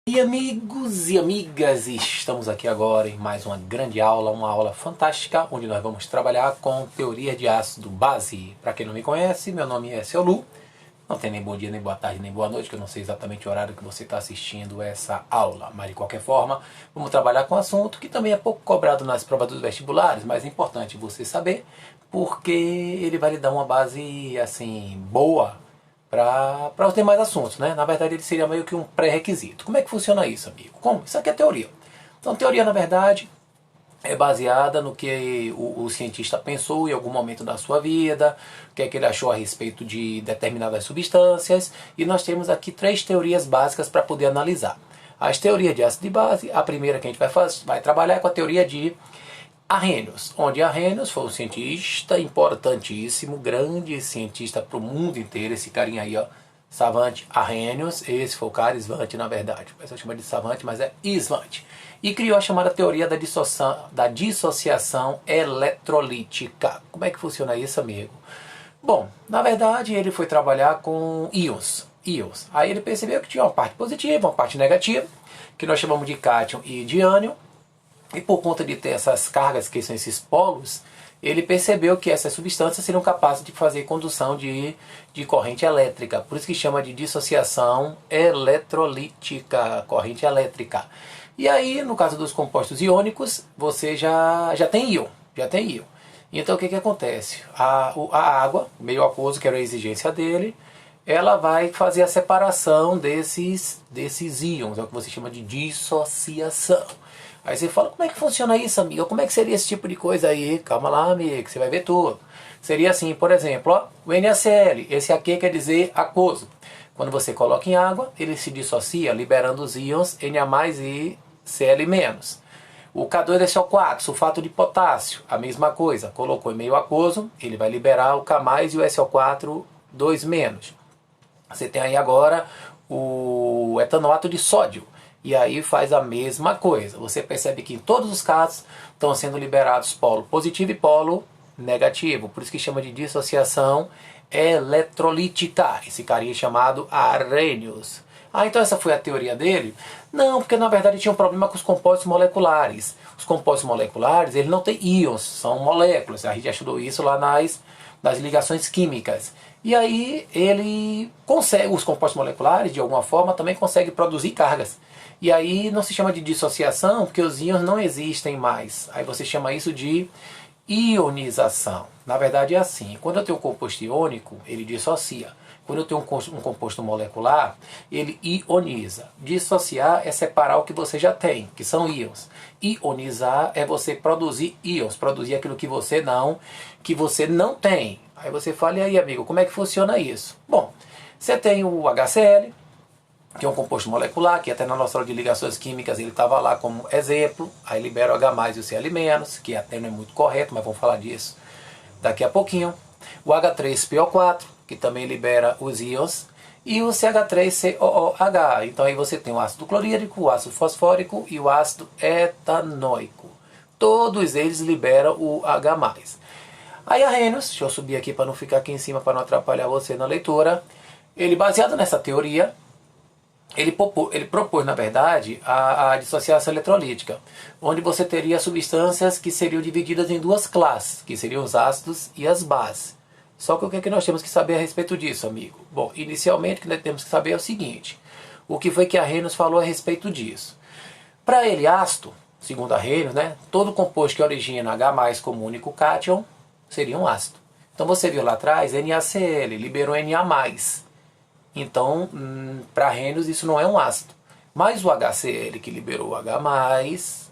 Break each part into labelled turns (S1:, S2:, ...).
S1: E amigos e amigas, estamos aqui agora em mais uma grande aula, uma aula fantástica, onde nós vamos trabalhar com teoria de ácido base. Para quem não me conhece, meu nome é Seu Lu. Não tem nem bom dia, nem boa tarde, nem boa noite, que eu não sei exatamente o horário que você está assistindo essa aula. Mas de qualquer forma, vamos trabalhar com um assunto que também é pouco cobrado nas provas dos vestibulares, mas é importante você saber, porque ele vai lhe dar uma base assim boa para os demais assuntos, né? Na verdade, ele seria meio que um pré-requisito. Como é que funciona isso, amigo? Como? Isso aqui é teoria. Então, teoria, na verdade, é baseada no que o cientista pensou em algum momento da sua vida, o que é que ele achou a respeito de determinadas substâncias, e nós temos aqui 3 teorias básicas para poder analisar. As teorias de ácido de base, a primeira que a gente vai trabalhar é com a teoria de Arrhenius, onde Arrhenius foi um cientista importantíssimo, grande cientista para o mundo inteiro, esse carinha aí, ó, Savant Arrhenius, esse foi o cara, Svante na verdade, o pessoal chama de Savant, mas é Svante, e criou a chamada teoria da dissociação eletrolítica. Como é que funciona isso, amigo? Bom, na verdade ele foi trabalhar com íons, aí ele percebeu que tinha uma parte positiva, uma parte negativa, que nós chamamos de cátion e de ânion. E por conta de ter essas cargas, que são esses polos, ele percebeu que essas substâncias seriam capazes de fazer condução de corrente elétrica. Por isso que chama de dissociação eletrolítica, corrente elétrica. E aí, no caso dos compostos iônicos, você já tem íon. Então o que acontece? A água, meio aquoso, que era a exigência dele, ela vai fazer a separação desses íons, é o que você chama de dissociação. Aí você fala, como é que funciona isso, amigo? Como é que seria esse tipo de coisa aí? Calma lá, amigo, você vai ver tudo. Seria assim, por exemplo, ó, o NaCl, esse aqui quer dizer aquoso. Quando você coloca em água, ele se dissocia, liberando os íons Na+, e Cl-. O K2SO4, sulfato de potássio, a mesma coisa. Colocou em meio aquoso, ele vai liberar o K+, e o SO4, 2-. Você tem aí agora o etanoato de sódio. E aí faz a mesma coisa. Você percebe que em todos os casos estão sendo liberados polo positivo e polo negativo. Por isso que chama de dissociação eletrolítica. Esse carinha chamado Arrhenius. Então essa foi a teoria dele? Não, porque na verdade tinha um problema com os compostos moleculares. Os compostos moleculares, eles não têm íons, são moléculas. A gente já estudou isso lá nas ligações químicas. E aí ele consegue, os compostos moleculares, de alguma forma, também conseguem produzir cargas. E aí não se chama de dissociação, porque os íons não existem mais. Aí você chama isso de ionização. Na verdade é assim, quando eu tenho um composto iônico, ele dissocia. Quando eu tenho um composto molecular, ele ioniza. Dissociar é separar o que você já tem, que são íons. Ionizar é você produzir íons, produzir aquilo que você não tem. Aí você fala, e aí, amigo, como é que funciona isso? Bom, você tem o HCl, que é um composto molecular, que até na nossa aula de ligações químicas ele estava lá como exemplo. Aí libera o H+, e o Cl-, que até não é muito correto, mas vamos falar disso daqui a pouquinho. O H3PO4, que também libera os íons, e o CH3COOH. Então aí você tem o ácido clorídrico, o ácido fosfórico e o ácido etanoico. Todos eles liberam o H+. Aí Arrhenius, deixa eu subir aqui para não ficar aqui em cima, para não atrapalhar você na leitura. Ele, baseado nessa teoria, ele propôs, na verdade, a dissociação eletrolítica, onde você teria substâncias que seriam divididas em 2 classes, que seriam os ácidos e as bases. Só que o que é que nós temos que saber a respeito disso, amigo? Bom, inicialmente o que nós temos que saber é o seguinte, o que foi que Arrhenius falou a respeito disso? Para ele, ácido, segundo Arrhenius, né, todo composto que origina H+ como único cátion seria um ácido. Então você viu lá atrás, NaCl, liberou Na+. Então, para Arrhenius isso não é um ácido. Mas o HCl que liberou o H+,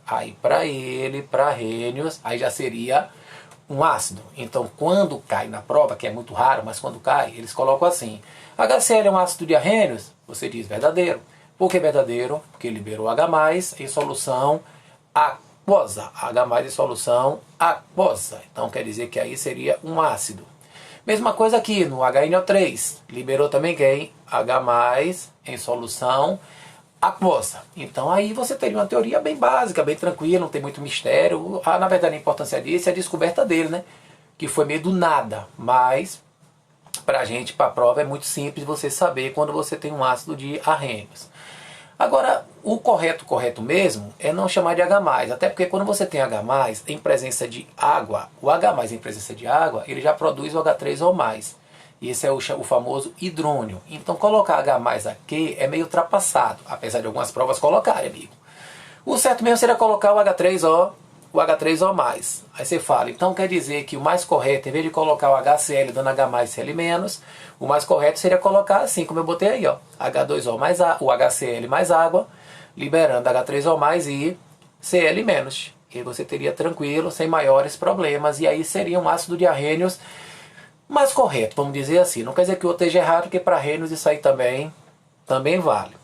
S1: aí para Arrhenius, aí já seria um ácido. Então, quando cai na prova, que é muito raro, mas quando cai, eles colocam assim: HCl é um ácido de Arrhenius? Você diz verdadeiro. Por que verdadeiro? Porque liberou H+ em solução aquosa. H+ em solução aquosa. Então, quer dizer que aí seria um ácido. Mesma coisa aqui no HNO3, liberou também quem? H+ em solução aquosa. Então aí você teria uma teoria bem básica, bem tranquila, não tem muito mistério. Na verdade a importância disso é a descoberta dele, né? Que foi meio do nada, mas pra gente, pra prova, é muito simples você saber quando você tem um ácido de Arrhenius. Agora, o correto mesmo é não chamar de H+, até porque quando você tem H+, em presença de água, o H+, em presença de água, ele já produz o H3O+. E esse é o famoso hidrônio. Então colocar H+ aqui é meio ultrapassado, apesar de algumas provas colocarem, amigo. O certo mesmo seria colocar o H3O, o H3O+. Aí você fala, então quer dizer que o mais correto, em vez de colocar o HCl dando H+, Cl-, o mais correto seria colocar assim, como eu botei aí, ó, H2O mais o HCl mais água, liberando H3O+ e Cl-. E aí você teria tranquilo, sem maiores problemas, e aí seria um ácido de arrênios mais correto, vamos dizer assim. Não quer dizer que o outro esteja errado, porque para arrênios isso aí também vale.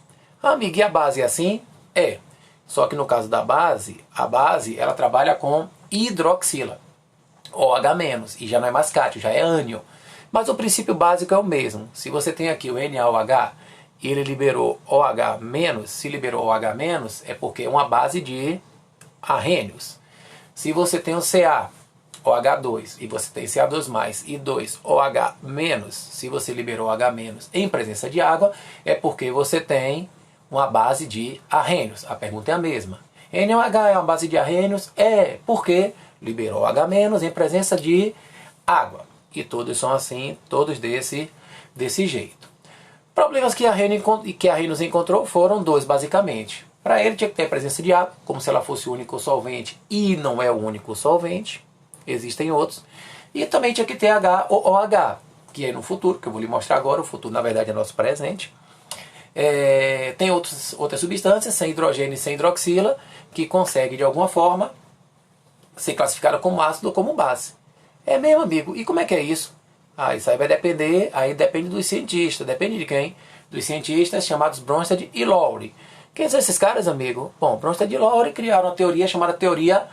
S1: Amigo, e a base é assim? É. Só que no caso da base, a base ela trabalha com hidroxila, OH-, e já não é mais cátio, já é ânion. Mas o princípio básico é o mesmo. Se você tem aqui o NaOH e ele liberou OH-, se liberou OH-, é porque é uma base de arrênios. Se você tem o Ca, OH2, e você tem Ca2+, e 2OH-, se você liberou OH- em presença de água, é porque você tem uma base de arrênios. A pergunta é a mesma. NaOH é uma base de arrênios? É, porque liberou OH- em presença de água. E todos são assim, todos desse jeito. Problemas que Arrhenius encontrou foram dois, basicamente. Para ele tinha que ter a presença de água, como se ela fosse o único solvente, e não é o único solvente. Existem outros. E também tinha que ter HOOH, que é no futuro, que eu vou lhe mostrar agora. O futuro, na verdade, é nosso presente. Tem outras substâncias, sem hidrogênio e sem hidroxila, que conseguem, de alguma forma, ser classificada como ácido ou como base. É mesmo, amigo. E como é que é isso? Isso aí vai depender, aí depende dos cientistas. Depende de quem? Dos cientistas chamados Bronsted e Lowry. Quem são esses caras, amigo? Bom, Bronsted e Lowry criaram uma teoria chamada teoria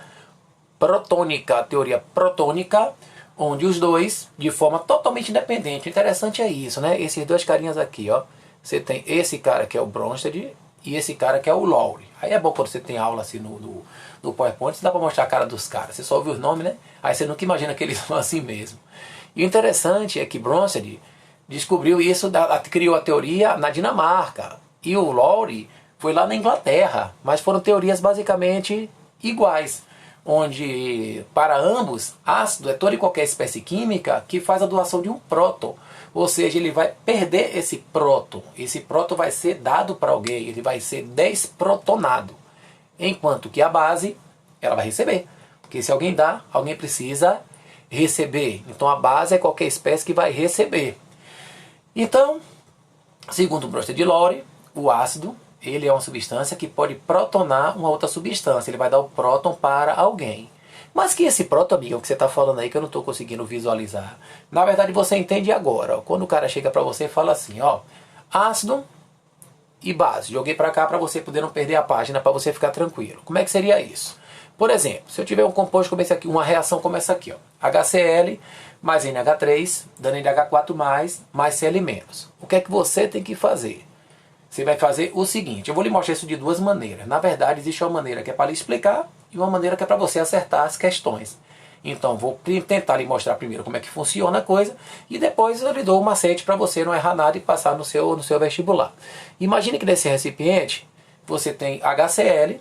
S1: protônica, onde os dois, de forma totalmente independente. O interessante é isso, né? Esses dois carinhas aqui, ó. Você tem esse cara que é o Bronsted e esse cara que é o Lowry. Aí é bom quando você tem aula assim no PowerPoint, você dá pra mostrar a cara dos caras. Você só ouve os nomes, né? Aí você nunca imagina que eles são assim mesmo. E o interessante é que Bronsted descobriu isso, criou a teoria na Dinamarca. E o Lowry foi lá na Inglaterra. Mas foram teorias basicamente iguais. Onde, para ambos, ácido é toda e qualquer espécie química que faz a doação de um próton. Ou seja, ele vai perder esse próton. Esse próton vai ser dado para alguém, ele vai ser desprotonado. Enquanto que a base, ela vai receber. Porque se alguém dá, alguém precisa receber. Então a base é qualquer espécie que vai receber. Então, segundo o Bronsted e Lowry, o ácido, ele é uma substância que pode protonar uma outra substância. Ele vai dar o próton para alguém. Mas que esse próton, amigo, é o que você está falando aí que eu não estou conseguindo visualizar. Na verdade, você entende agora. Ó, quando o cara chega para você e fala assim, ó, ácido e base. Joguei para cá para você poder não perder a página, para você ficar tranquilo. Como é que seria isso? Por exemplo, se eu tiver um composto como esse aqui, uma reação como essa aqui, ó, HCl mais NH3, dando NH4+, mais Cl-. O que é que você tem que fazer? Você vai fazer o seguinte, eu vou lhe mostrar isso de duas maneiras. Na verdade, existe uma maneira que é para lhe explicar e uma maneira que é para você acertar as questões. Então, vou tentar lhe mostrar primeiro como é que funciona a coisa e depois eu lhe dou um macete para você não errar nada e passar no seu vestibular. Imagine que nesse recipiente você tem HCl,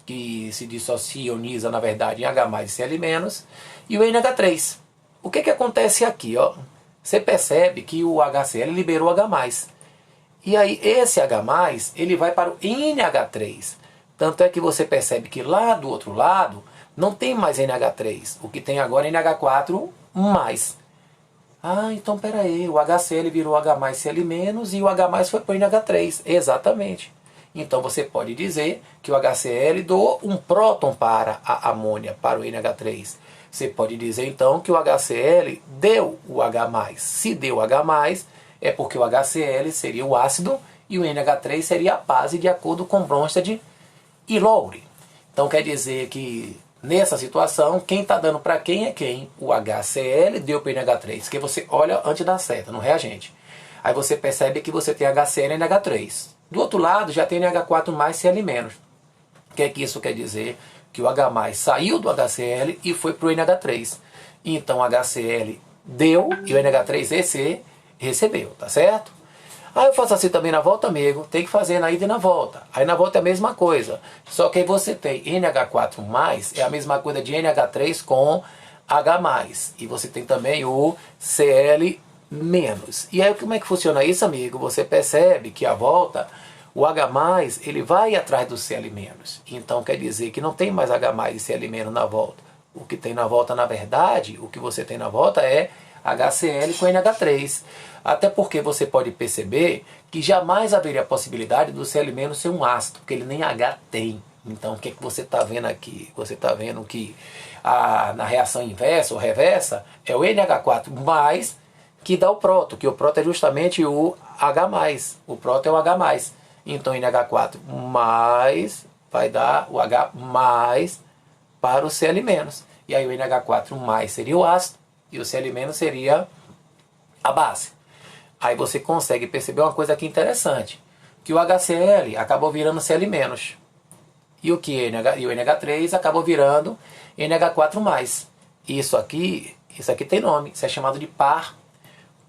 S1: que se dissocia, ioniza, na verdade, em H+ e Cl-, e o NH3. O que acontece aqui? Ó? Você percebe que o HCl liberou H+. E aí esse H+, ele vai para o NH3. Tanto é que você percebe que lá do outro lado não tem mais NH3. O que tem agora é NH4+. Então peraí, o HCl virou H+, Cl- e o H+ foi para o NH3. Exatamente. Então você pode dizer que o HCl doou um próton para a amônia, para o NH3. Você pode dizer então que o HCl deu o H+. Se deu H+, é porque o HCl seria o ácido e o NH3 seria a base, de acordo com Bronsted e Lowry. Então quer dizer que nessa situação, quem está dando para quem é quem? O HCl deu para o NH3, que você olha antes da seta, no reagente. Aí você percebe que você tem HCl e NH3. Do outro lado já tem NH4+, Cl-. O que é que isso quer dizer? Que o H+ saiu do HCl e foi para o NH3. Então o HCl deu e o NH3 recebeu, tá certo? Ah, eu faço assim também na volta, amigo. Tem que fazer na ida e na volta. Aí na volta é a mesma coisa. Só que aí você tem NH4+, é a mesma coisa de NH3 com H+. E você tem também o Cl-. E aí como é que funciona isso, amigo? Você percebe que a volta, o H+, ele vai atrás do Cl-. Então quer dizer que não tem mais H+ e Cl- na volta. O que tem na volta, na verdade, o que você tem na volta é HCl com NH3. Até porque você pode perceber que jamais haveria a possibilidade do Cl- ser um ácido, porque ele nem H tem. Então o que, é que você está vendo aqui? Você está vendo que na reação inversa ou reversa é o NH4+, que dá o próton, que o próton é justamente o H+. O próton é o H+. Então NH4+ vai dar o H+ para o Cl-. E aí o NH4+ seria o ácido e o Cl- seria a base. Aí você consegue perceber uma coisa aqui interessante, que o HCl acabou virando Cl- e o NH3 acabou virando NH4+. Isso aqui tem nome, isso é chamado de par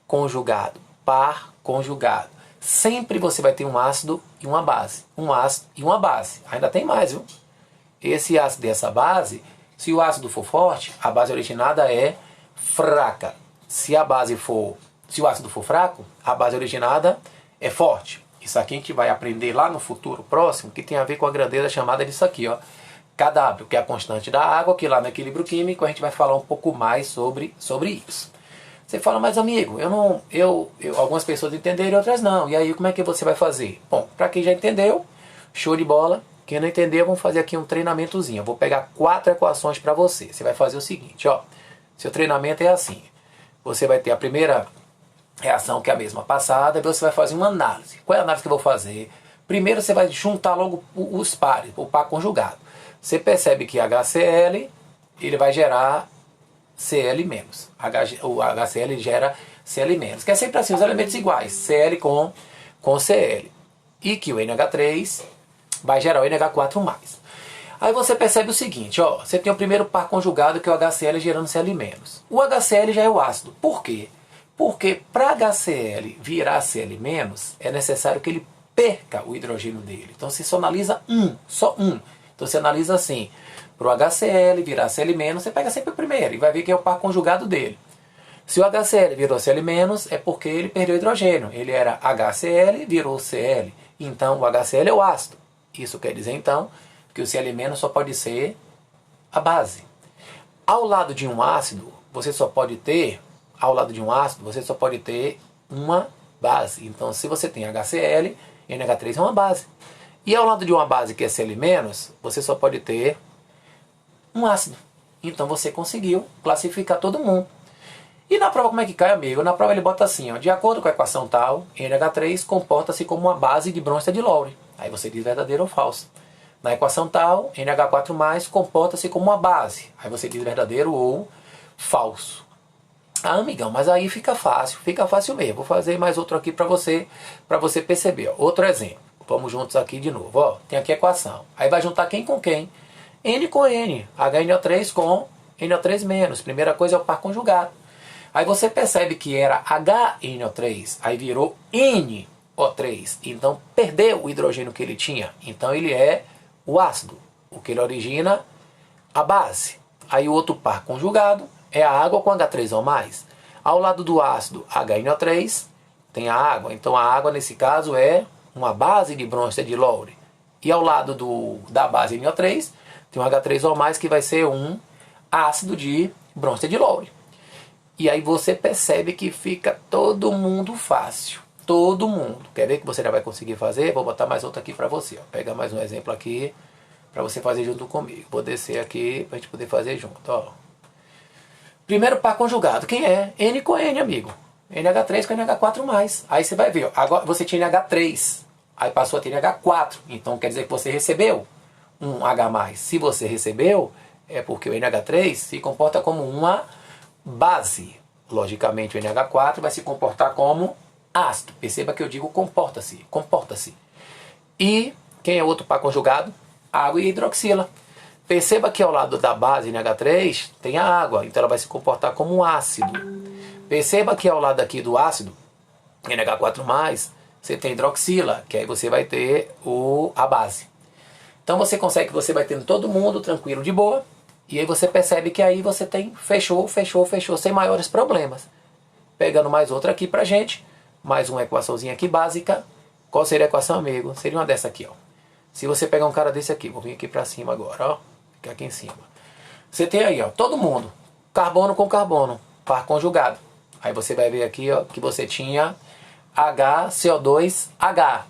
S1: conjugado. Par conjugado. Sempre você vai ter um ácido e uma base. Um ácido e uma base. Ainda tem mais, viu? Esse ácido e essa base, se o ácido for forte, a base originada é fraca. Se o ácido for fraco, a base originada é forte. Isso aqui a gente vai aprender lá no futuro próximo, que tem a ver com a grandeza chamada disso aqui, ó. Kw, que é a constante da água, que lá no equilíbrio químico a gente vai falar um pouco mais sobre isso. Você fala, mas amigo, algumas pessoas entenderam e outras não. E aí como é que você vai fazer? Bom, para quem já entendeu, show de bola. Quem não entendeu, vamos fazer aqui um treinamentozinho. Eu vou pegar 4 equações para você. Você vai fazer o seguinte, ó. Seu treinamento é assim. Você vai ter a primeira reação, que é a mesma passada, e você vai fazer uma análise. Qual é a análise que eu vou fazer? Primeiro você vai juntar logo os pares, o par conjugado. Você percebe que HCl, ele vai gerar Cl-. O HCl gera Cl-, que é sempre assim, os elementos iguais, Cl com Cl. E que o NH3 vai gerar o NH4+. Aí você percebe o seguinte, ó, você tem o primeiro par conjugado, que é o HCl gerando Cl-. O HCl já é o ácido. Por quê? Porque para HCl virar Cl-, é necessário que ele perca o hidrogênio dele. Então você só analisa só um. Então você analisa assim, para o HCl virar Cl-, você pega sempre o primeiro e vai ver que é o par conjugado dele. Se o HCl virou Cl-, é porque ele perdeu hidrogênio. Ele era HCl, virou Cl. Então o HCl é o ácido. Isso quer dizer então que o Cl- só pode ser a base. Ao lado de um ácido, você só pode ter uma base. Então se você tem HCl, NH3 é uma base. E ao lado de uma base que é Cl-, você só pode ter um ácido. Então você conseguiu classificar todo mundo. E na prova como é que cai, amigo? Na prova ele bota assim, ó, de acordo com a equação tal, NH3 comporta-se como uma base de bronze de Lowry. Aí você diz verdadeiro ou falso. Na equação tal, NH4+ comporta-se como uma base. Aí você diz verdadeiro ou falso. Ah, amigão, mas aí fica fácil mesmo. Vou fazer mais outro aqui para você perceber. Ó. Outro exemplo. Vamos juntos aqui de novo. Ó, tem aqui a equação. Aí vai juntar quem com quem? N com N. HNO3 com NO3-. Primeira coisa é o par conjugado. Aí você percebe que era HNO3, aí virou NO3. Então perdeu o hidrogênio que ele tinha. Então ele é o ácido. O que ele origina, a base. Aí o outro par conjugado é a água com H3O+. Ao lado do ácido HNO3 tem a água. Então a água nesse caso é uma base de bronze de Lowry. E ao lado da base NO3 tem um H3O+, que vai ser um ácido de bronze de Lowry. E aí você percebe que fica todo mundo fácil. Todo mundo. Quer ver que você já vai conseguir fazer? Vou botar mais outro aqui para você. Ó. Pega mais um exemplo aqui para você fazer junto comigo. Vou descer aqui para a gente poder fazer junto. Ó. Primeiro par conjugado. Quem é? N com N, amigo. NH3 com NH4+. Aí você vai ver. Ó. Agora você tinha NH3. Aí passou a ter NH4. Então quer dizer que você recebeu um H+. Se você recebeu, é porque o NH3 se comporta como uma base. Logicamente o NH4 vai se comportar como ácido. Perceba que eu digo comporta-se. E quem é outro par conjugado? Água e hidroxila. Perceba que ao lado da base NH3 tem a água, então ela vai se comportar como um ácido. Perceba que ao lado aqui do ácido, NH4+, você tem hidroxila, que aí você vai ter a base. Então você consegue que você vai tendo todo mundo tranquilo, de boa, e aí você percebe que aí você tem fechou, sem maiores problemas. Pegando mais outra aqui pra gente, mais uma equaçãozinha aqui básica. Qual seria a equação, amigo? Seria uma dessa aqui, ó. Se você pegar um cara desse aqui, vou vir aqui pra cima agora, ó. Fica aqui em cima. Você tem aí, ó, todo mundo, carbono com carbono, par conjugado. Aí você vai ver aqui, ó, que você tinha HCO2H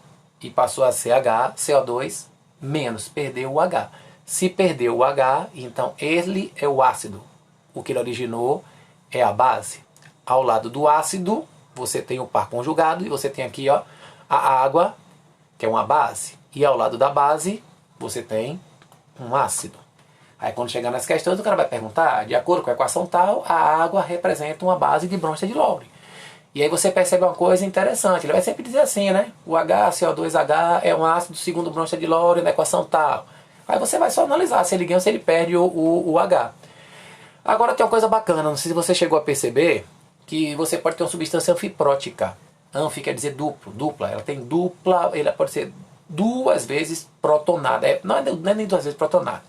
S1: e passou a ser HCO2 menos, perdeu o H. Se perdeu o H, então ele é o ácido. O que ele originou é a base. Ao lado do ácido, você tem o par conjugado e você tem aqui, ó, a água, que é uma base. E ao lado da base, você tem um ácido. Aí quando chegar nas questões, o cara vai perguntar, de acordo com a equação tal, a água representa uma base de bronze de Lowry. E aí você percebe uma coisa interessante, ele vai sempre dizer assim, né? O HCO2H é um ácido segundo bronze de Lowry na equação tal. Aí você vai só analisar se ele ganha ou se ele perde o H. Agora tem uma coisa bacana, não sei se você chegou a perceber, que você pode ter uma substância anfiprótica. Anfi quer dizer dupla. Ela tem dupla, ela pode ser duas vezes protonada. Não é nem duas vezes protonada.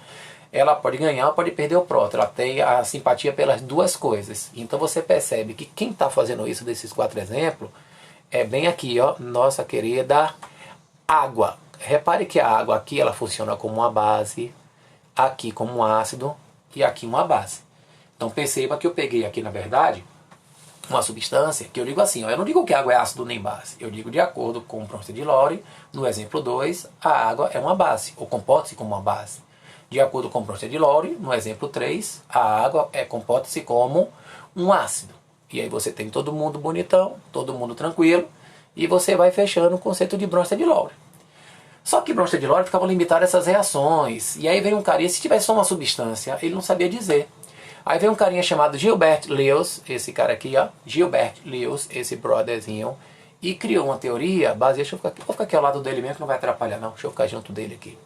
S1: Ela pode ganhar ou pode perder o próton. Ela tem a simpatia pelas duas coisas. Então você percebe que quem está fazendo isso desses 4 exemplos é bem aqui, ó, nossa querida água. Repare que a água aqui ela funciona como uma base, aqui como um ácido e aqui uma base. Então perceba que eu peguei aqui, na verdade, uma substância que eu digo assim, ó, eu não digo que a água é ácido nem base, eu digo de acordo com o bronze de Lowry, no exemplo 2, a água é uma base, ou comporta-se como uma base. De acordo com o bronze de Lowry, no exemplo 3, a água comporta-se como um ácido. E aí você tem todo mundo bonitão, todo mundo tranquilo, e você vai fechando o conceito de bronze de Lowry. Só que bronze de Lowry ficava limitado a essas reações, e aí vem um carinha, se tivesse só uma substância, ele não sabia dizer. Aí vem um carinha chamado Gilbert Lewis, esse cara aqui, ó, Gilbert Lewis, esse brotherzinho, e criou uma teoria, deixa eu vou ficar aqui ao lado dele mesmo, que não vai atrapalhar não, deixa eu ficar junto dele aqui.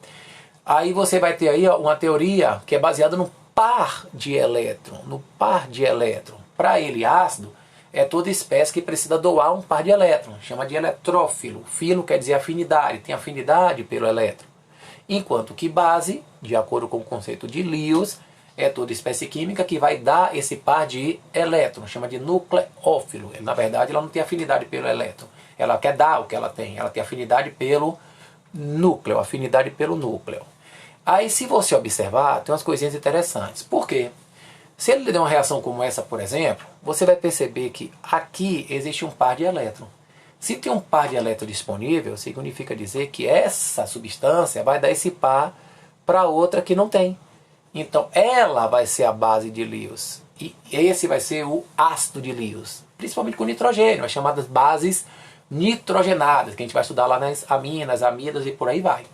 S1: Aí você vai ter aí, ó, uma teoria que é baseada no par de elétron, Para ele, ácido é toda espécie que precisa doar um par de elétrons, chama de eletrófilo. Filo quer dizer afinidade, tem afinidade pelo elétron. Enquanto que base, de acordo com o conceito de Lewis, é toda espécie química que vai dar esse par de elétrons, chama de nucleófilo. Na verdade, ela não tem afinidade pelo elétron. Ela quer dar o que ela tem afinidade pelo núcleo, Aí, se você observar, tem umas coisinhas interessantes. Por quê? Se ele der uma reação como essa, por exemplo, você vai perceber que aqui existe um par de elétrons. Se tem um par de elétrons disponível, significa dizer que essa substância vai dar esse par para outra que não tem. Então, ela vai ser a base de Lewis. E esse vai ser o ácido de Lewis. Principalmente com nitrogênio, as chamadas bases nitrogenadas, que a gente vai estudar lá nas aminas, amidas e por aí vai.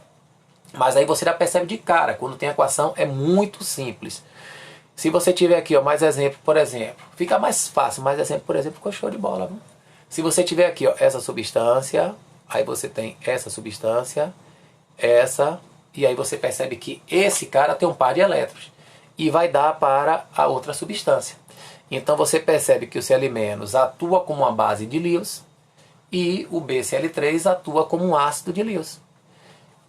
S1: Mas aí você já percebe de cara, quando tem equação é muito simples. Se você tiver aqui, ó, mais exemplo, por exemplo, fica mais fácil, mais exemplo, por exemplo, ficou show de bola. Viu? Se você tiver aqui, ó, essa substância, aí você tem essa substância, essa, e aí você percebe que esse cara tem um par de elétrons e vai dar para a outra substância. Então você percebe que o Cl- atua como uma base de Lewis e o BCl3 atua como um ácido de Lewis.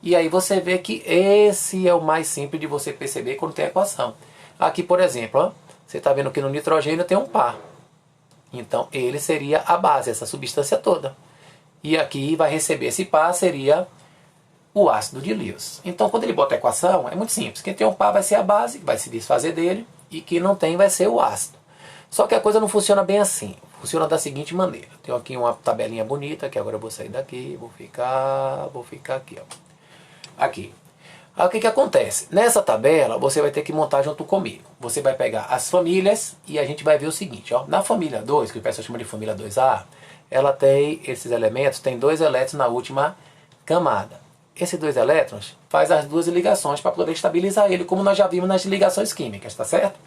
S1: E aí você vê que esse é o mais simples de você perceber quando tem equação. Aqui, por exemplo, ó, você está vendo que no nitrogênio tem um par. Então ele seria a base, essa substância toda. E aqui vai receber esse par, seria o ácido de Lewis. Então quando ele bota a equação, é muito simples. Quem tem um par vai ser a base, vai se desfazer dele, e quem não tem vai ser o ácido. Só que a coisa não funciona bem assim. Funciona da seguinte maneira. Tenho aqui uma tabelinha bonita, que agora eu vou sair daqui, vou ficar aqui, ó. Aqui. Aí o que acontece? Nessa tabela você vai ter que montar junto comigo. Você vai pegar as famílias e a gente vai ver o seguinte, ó. Na família 2, que o pessoal chama de família 2A, ela tem esses elementos, tem 2 elétrons na última camada. Esses 2 elétrons faz as 2 ligações para poder estabilizar ele, como nós já vimos nas ligações químicas, tá certo?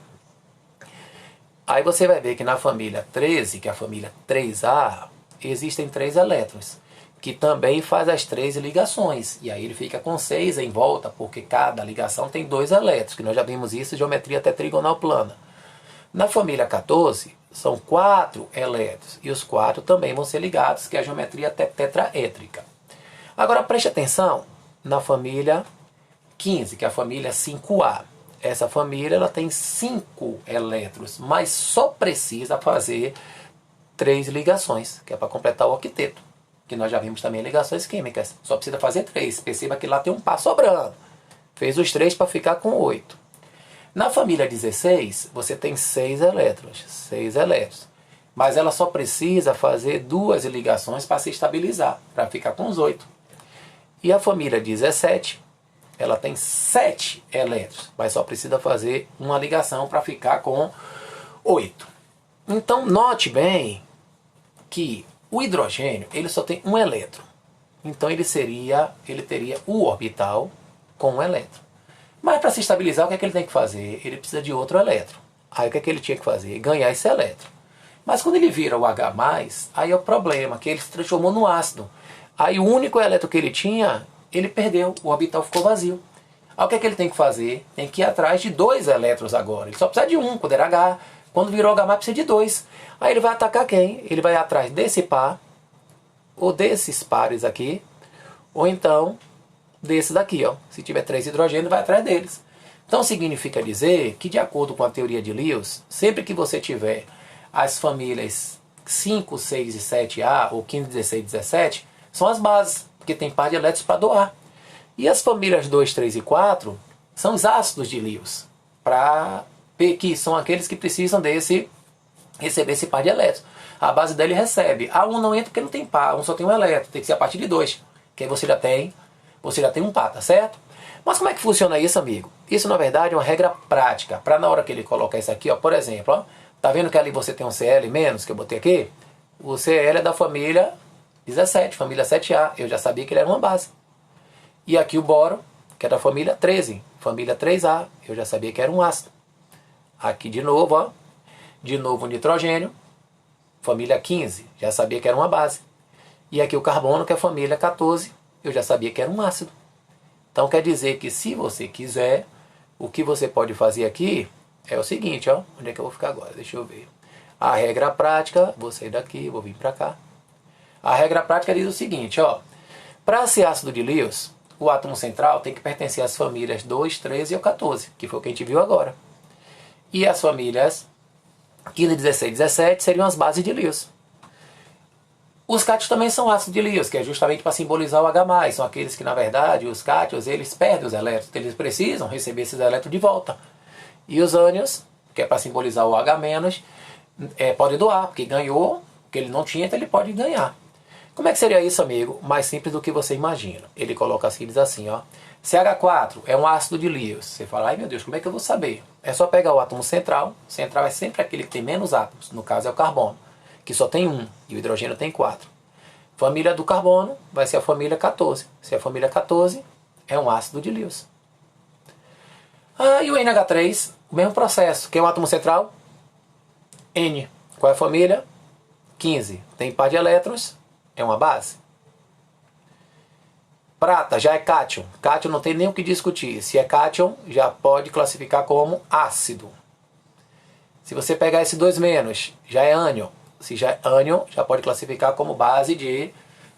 S1: Aí você vai ver que na família 13, que é a família 3A, existem 3 elétrons, que também faz as 3 ligações. E aí ele fica com 6 em volta, porque cada ligação tem 2 elétrons, que nós já vimos isso em geometria tetrigonal plana. Na família 14, são 4 elétrons, e os 4 também vão ser ligados, que é a geometria tetraédrica. Agora preste atenção na família 15, que é a família 5A. Essa família ela tem 5 elétrons, mas só precisa fazer 3 ligações, que é para completar o octeto, que nós já vimos também em ligações químicas. Só precisa fazer 3. Perceba que lá tem um par sobrando. Fez os 3 para ficar com 8. Na família 16, você tem 6 elétrons. 6 elétrons. Mas ela só precisa fazer 2 ligações para se estabilizar, para ficar com os 8. E a família 17, ela tem 7 elétrons, mas só precisa fazer uma ligação para ficar com 8. Então, note bem que o hidrogênio ele só tem um elétron. Então, ele teria o orbital com um elétron. Mas para se estabilizar, o que é que ele tem que fazer? Ele precisa de outro elétron. Aí o que é que ele tinha que fazer? Ganhar esse elétron. Mas quando ele vira o H+, aí é o problema, que ele se transformou no ácido. Aí o único elétron que ele tinha, ele perdeu, o orbital ficou vazio. Aí o que é que ele tem que fazer? Tem que ir atrás de 2 elétrons agora. Ele só precisa de um, quando era H. Quando virou H+, precisa de 2. Aí ele vai atacar quem? Ele vai atrás desse par, ou desses pares aqui, ou então desse daqui, ó. Se tiver 3 hidrogênios, vai atrás deles. Então significa dizer que, de acordo com a teoria de Lewis, sempre que você tiver as famílias 5, 6 e 7A, ou 15, 16 e 17, são as bases, porque tem par de elétrons para doar. E as famílias 2, 3 e 4 são os ácidos de Lewis, que são aqueles que precisam receber esse par de elétrons. A base dele recebe. A 1 não entra porque não tem par, 1 só tem um elétron, tem que ser a partir de 2, que aí você já tem um par, tá certo? Mas como é que funciona isso, amigo? Isso, na verdade, é uma regra prática. Para na hora que ele colocar isso aqui, ó, por exemplo, ó, tá vendo que ali você tem um Cl menos, que eu botei aqui? O Cl é da família 17, família 7A. Eu já sabia que ele era uma base. E aqui o boro, que é da família 13, família 3A. Eu já sabia que era um ácido. Aqui de novo, ó. De novo o nitrogênio, família 15. Já sabia que era uma base. E aqui o carbono, que é a família 14. Eu já sabia que era um ácido. Então quer dizer que, se você quiser, o que você pode fazer aqui é o seguinte, ó. Onde é que eu vou ficar agora? Deixa eu ver. A regra prática, vou sair daqui, vou vir para cá. A regra prática diz o seguinte, ó. Para ser ácido de Lewis, o átomo central tem que pertencer às famílias 2, 13 e 14, que foi o que a gente viu agora. E as famílias 15, 16 e 17 seriam as bases de Lewis. Os cátions também são ácidos de Lewis, que é justamente para simbolizar o H+. São aqueles que, na verdade, os cátions, eles perdem os elétrons. Eles precisam receber esses elétrons de volta. E os ânions, que é para simbolizar o H-, pode doar, porque ganhou, que ele não tinha, então ele pode ganhar. Como é que seria isso, amigo? Mais simples do que você imagina. Ele coloca assim, diz assim, ó. CH4 é um ácido de Lewis. Você fala, ai meu Deus, como é que eu vou saber? É só pegar o átomo central. Central é sempre aquele que tem menos átomos. No caso é o carbono, que só tem 1. E o hidrogênio tem 4. Família do carbono vai ser a família 14. Se a família 14 é um ácido de Lewis. E o NH3, o mesmo processo. Que é o átomo central? N. Qual é a família? 15. Tem par de elétrons. É uma base. Prata já é cátion. Cátion não tem nem o que discutir. Se é cátion, já pode classificar como ácido. Se você pegar esse 2-, já é ânion. Se já é ânion, já pode classificar como base de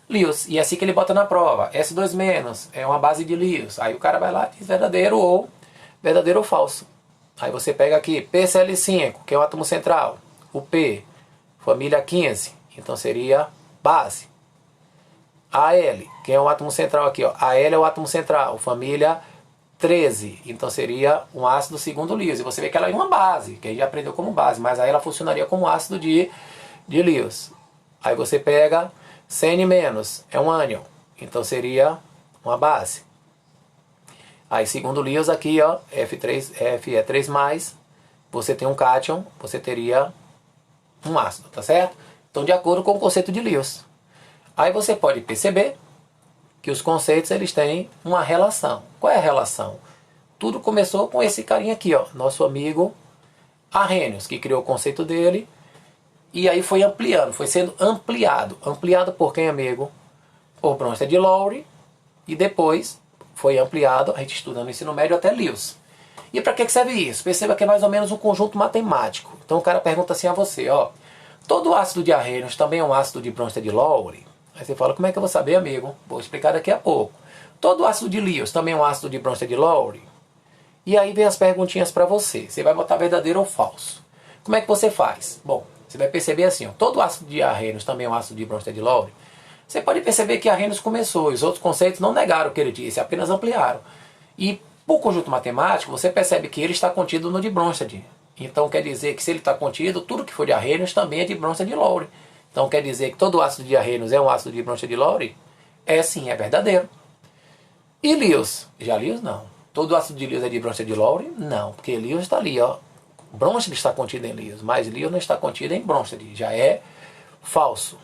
S1: Lewis. E é assim que ele bota na prova. S2- é uma base de Lewis. Aí o cara vai lá e diz verdadeiro ou falso. Aí você pega aqui PCl5, que é o átomo central. O P, família 15. Então seria base. Al, que é o átomo central aqui, ó. Al é o átomo central, família 13. Então seria um ácido segundo Lewis. E você vê que ela é uma base, que a gente já aprendeu como base, mas aí ela funcionaria como ácido de Lewis. Aí você pega Cn-, é um ânion. Então seria uma base. Aí segundo Lewis aqui, ó, F é 3+, você tem um cátion, você teria um ácido, tá certo? Então de acordo com o conceito de Lewis. Aí você pode perceber que os conceitos eles têm uma relação. Qual é a relação? Tudo começou com esse carinha aqui, ó, nosso amigo Arrhenius, que criou o conceito dele, e aí foi ampliando, foi sendo ampliado. Ampliado por quem, amigo? Por Bronsted de Lowry, e depois foi ampliado, a gente estuda no ensino médio até Lewis. E para que serve isso? Perceba que é mais ou menos um conjunto matemático. Então o cara pergunta assim a você, ó, todo ácido de Arrhenius também é um ácido de Bronsted-Lowry? Aí você fala, como é que eu vou saber, amigo? Vou explicar daqui a pouco. Todo ácido de Lewis também é um ácido de Bronsted-Lowry? E aí vem as perguntinhas para você. Você vai botar verdadeiro ou falso. Como é que você faz? Bom, você vai perceber assim, ó, todo ácido de Arrhenius também é um ácido de Bronsted-Lowry? Você pode perceber que Arrhenius começou, os outros conceitos não negaram o que ele disse, apenas ampliaram. E por conjunto matemático, você percebe que ele está contido no de Bronsted. Então quer dizer que se ele está contido, tudo que for de Arrhenius também é de Bronsted-Lowry. Então quer dizer que todo ácido de Arrhenius é um ácido de Bronsted-Lowry? É sim, é verdadeiro. E Lewis? Já Lewis não. Todo ácido de Lewis é de Bronsted-Lowry? Não, porque Lewis está ali, ó. Bronsted está contido em Lewis, mas Lewis não está contido em Bronsted. Já é falso.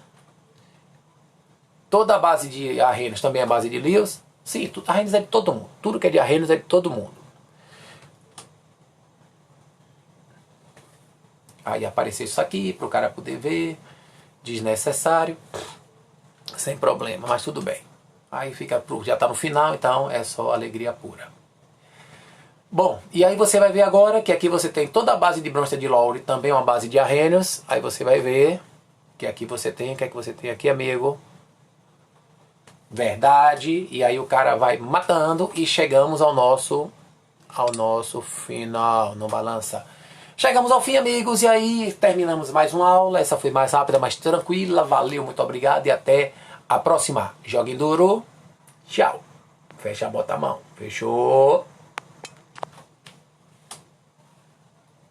S1: Toda a base de Arrhenius também é base de Lewis? Sim, Arrhenius é de todo mundo. Tudo que é de Arrhenius é de todo mundo. Aí apareceu isso aqui para o cara poder ver. Desnecessário. Sem problema, mas tudo bem. Aí fica, já está no final, então é só alegria pura. Bom, e aí você vai ver agora que aqui você tem toda a base de Bronsted-Lowry, também uma base de Arrhenius. Aí você vai ver que aqui você tem, o que é que você tem aqui, amigo? Verdade. E aí o cara vai matando e chegamos ao nosso final. Não balança. Chegamos ao fim, amigos, e aí terminamos mais uma aula. Essa foi mais rápida, mais tranquila. Valeu, muito obrigado e até a próxima. Jogue duro. Tchau. Fecha, bota a mão. Fechou.